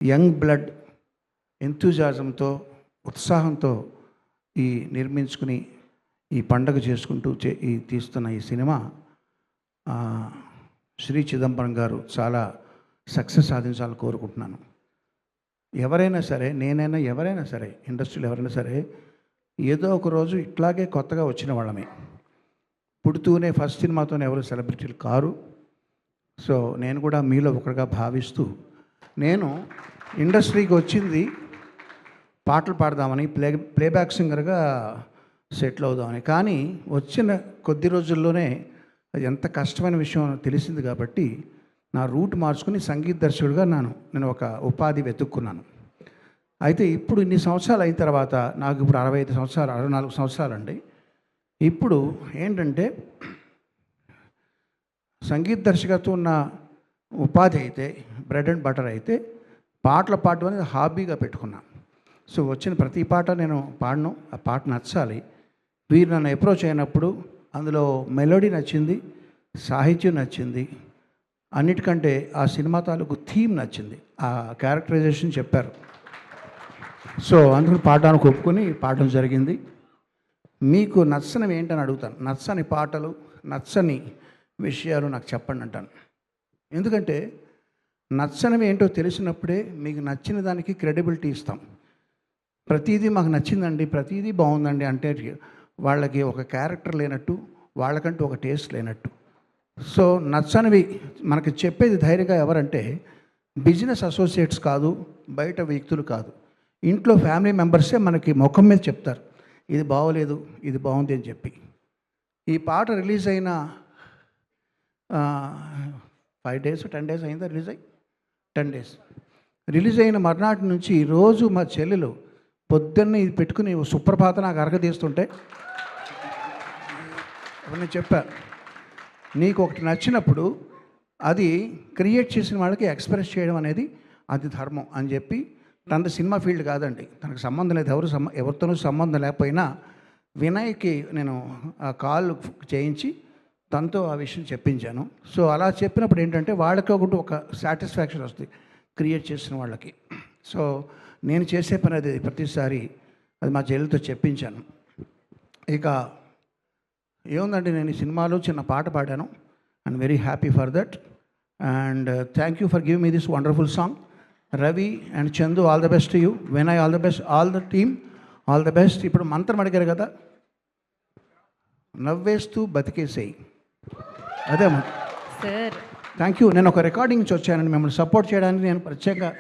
Young blood ఎంతూజాజంతో ఉత్సాహంతో ఈ నిర్మించుకుని ఈ పండగ చేసుకుంటూ ఈ తీస్తున్న ఈ సినిమా శ్రీ చిదంబరం గారు చాలా సక్సెస్ సాధించాలని కోరుకుంటున్నాను. ఎవరైనా సరే, నేనైనా ఎవరైనా సరే, ఇండస్ట్రీలో ఎవరైనా సరే ఏదో ఒక రోజు ఇట్లాగే కొత్తగా వచ్చిన వాళ్ళమే. పుడుతూనే ఫస్ట్ సినిమాతోనే ఎవరు సెలబ్రిటీలు కారు. సో నేను కూడా మీలో ఒకరిగా భావిస్తూ, నేను ఇండస్ట్రీకి వచ్చింది పాటలు పాడదామని, ప్లేబ్యాక్ సింగర్గా సెటిల్ అవుదామని. కానీ వచ్చిన కొద్ది రోజుల్లోనే అది ఎంత కష్టమైన విషయం తెలిసింది కాబట్టి నా రూట్ మార్చుకుని సంగీత దర్శకుడిగా నేను ఒక ఉపాధి వెతుక్కున్నాను. అయితే ఇప్పుడు ఇన్ని సంవత్సరాలు అయిన తర్వాత, నాకు ఇప్పుడు 65 సంవత్సరాలు 64 సంవత్సరాలు అండి. ఇప్పుడు ఏంటంటే సంగీత దర్శకత్వం ఉన్న ఉపాధి అయితే, బ్రెడ్ అండ్ బటర్ అయితే, పాటలు పాడడం అనేది హాబీగా పెట్టుకున్నాను. సో వచ్చిన ప్రతి పాట నేను పాడను, ఆ పాట నచ్చాలి. వీరు నన్ను అప్రోచ్ అయినప్పుడు అందులో మెలోడీ నచ్చింది, సాహిత్యం నచ్చింది, అన్నిటికంటే ఆ సినిమా తాలూకు థీమ్ నచ్చింది, ఆ క్యారెక్టరైజేషన్ చెప్పారు. సో అందుకని పాడడానికి ఒప్పుకొని పాడడం జరిగింది. మీకు నచ్చనివి ఏంటని అడుగుతాను. నచ్చని పాటలు, నచ్చని విషయాలు నాకు చెప్పండి అంటాను. ఎందుకంటే నచ్చనివి ఏంటో తెలిసినప్పుడే మీకు నచ్చిన దానికి క్రెడిబిలిటీ ఇస్తాం. ప్రతిదీ మాకు నచ్చిందండి, ప్రతిదీ బాగుందండి అంటే వాళ్ళకి ఒక క్యారెక్టర్ లేనట్టు, వాళ్ళకంటూ ఒక టేస్ట్ లేనట్టు. సో నచ్చనివి మనకి చెప్పేది ధైర్యంగా ఎవరంటే బిజినెస్ అసోసియేట్స్ కాదు, బయట వ్యక్తులు కాదు, ఇంట్లో ఫ్యామిలీ మెంబర్సే మనకి ముఖం మీద చెప్తారు, ఇది బాగోలేదు, ఇది బాగుంది అని చెప్పి. ఈ పాట రిలీజ్ అయిన 5 days 10 days అయిందా రిలీజ్ అయ్యి? 10 days రిలీజ్ అయిన మర్నాటి నుంచి రోజు మా చెల్లెలు పొద్దున్నే ఇది పెట్టుకుని సుప్రభాత నాకు అరగదీస్తుంటే నేను చెప్పా, నీకు ఒకటి నచ్చినప్పుడు అది క్రియేట్ చేసిన వాళ్ళకి ఎక్స్ప్రెస్ చేయడం అనేది అది ధర్మం అని చెప్పి. తనది సినిమా ఫీల్డ్ కాదండి, తనకు సంబంధం లేదు, ఎవరితోనూ సంబంధం లేకపోయినా వినయ్కి నేను ఆ కాల్ చేయించి తనతో ఆ విషయం చెప్పించాను. సో అలా చెప్పినప్పుడు ఏంటంటే వాళ్ళకి ఒక సాటిస్ఫాక్షన్ వస్తుంది క్రియేట్ చేసిన వాళ్ళకి. సో నేను చేసే పని అది ప్రతిసారి అది మా చెల్లెలతో చెప్పించాను. ఇక ఏముందండి, నేను ఈ సినిమాలో చిన్న పాట పాడాను. I'm very happy for that and thank you for giving me this wonderful song. Ravi and Chandu, all the best to you. Vinay, all the best, all the team, all the best. ఇప్పుడు మంత్రం అడిగారు కదా, నవ్వేస్తూ బతికేసేయి, అదే సార్. Thank you. నేను ఒక recording నుంచి వచ్చానండి, మిమ్మల్ని సపోర్ట్ చేయడానికి నేను ప్రత్యేకంగా